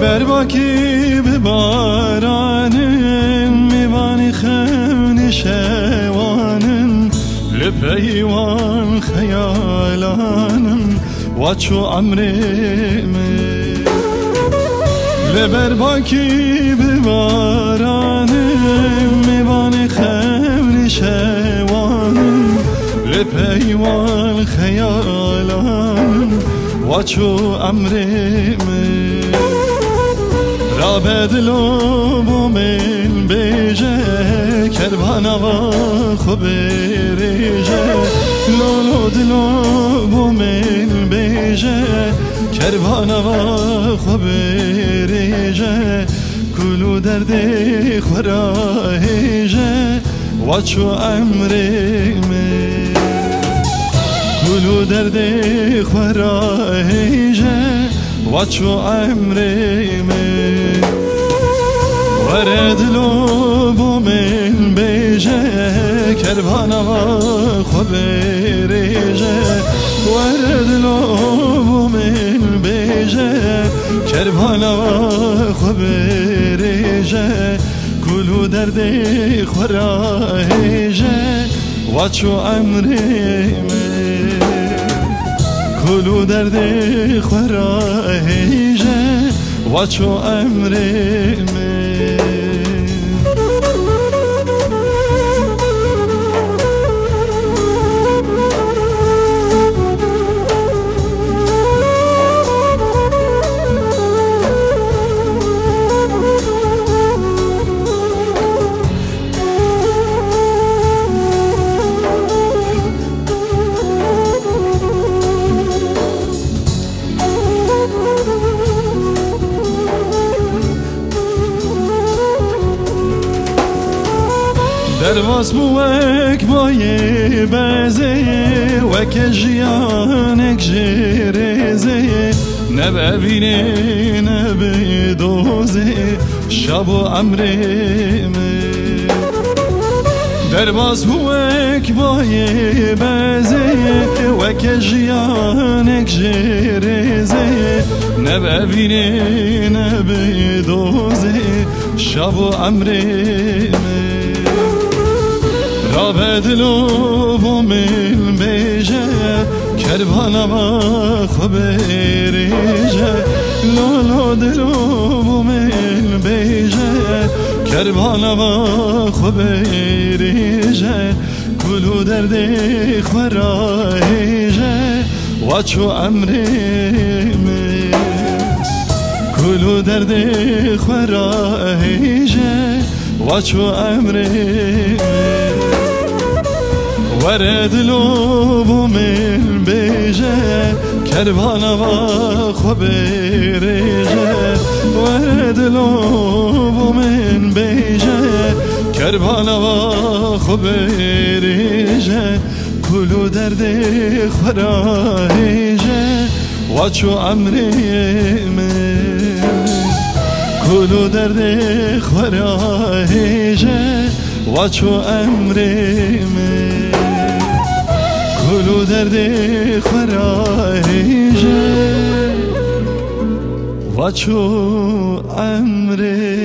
برباکی ببارانن میوانی خون شوانن لپیوان خیالانن وچو عمری من لبرباکی ببارانن میوانی خون شوانن لپیوان خیالانن وچو عمری من بدلو بومن بیجه کربانا و خوب ریجه لولو دلو بومن بیجه کربانا و خوب ریجه کلو درد خوراهیجه وچو عمری من کلو درد خوراهیجه وچو عمری من ورد لوبو من بیجه کربانا و خوب ریجه ورد لوبو من بیجه کربانا و خوب ریجه کلو درد خوراهیجه وچو عمری من کلو درد خوراهیجه وچو عمری من درواز بوک بای بازه وک جیانک جرزه نببینه نبدوزه شب و عمری من درواز بوک بای بازه وک جیانک جرزه نببینه نبدوزه شب و عمری من بدلو بومن بیجه کربانا و خوب ریجه لولو دلو بومن بیجه کربانا و خوب ریجه کلو درد خوراهیجه وچو عمری من کلو درد خوراهیجه وچو عمری من ورد لوبو من بیجه کربانا و خوب ریجه ورد لوبو من بیجه کربانا و خوب ریجه کلو درد خوراهیجه وچو عمری من کلو درد خوراهیجه وچو عمری من کلو درد خوراهیجه وچو عمری